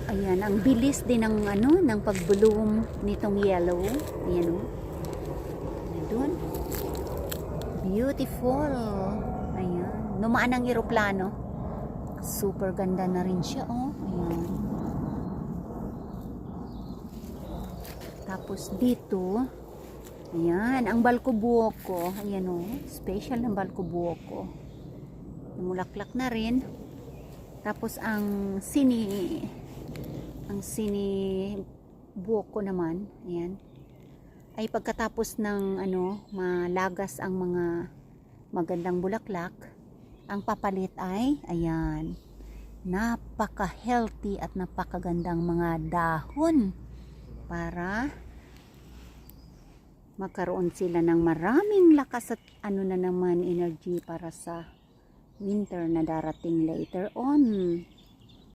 Ayan, ang bilis din ng ano, ng pag-bloom nitong yellow. Ayan o. Doon. Beautiful. Ayan. Numaan ang eroplano. Super ganda na rin siya, oh. Ayan. Tapos dito, ayan, ang balkubuoko. Ayan, oh. Special ng balkubuoko. Namulaklak na rin. Tapos ang buoko naman, ayan, ay pagkatapos ng ano, malagas ang mga magandang bulaklak, ang papalit ay, ayan, napaka-healthy at napakagandang mga dahon para magkaroon sila ng maraming lakas at ano na naman, energy para sa winter na darating later on.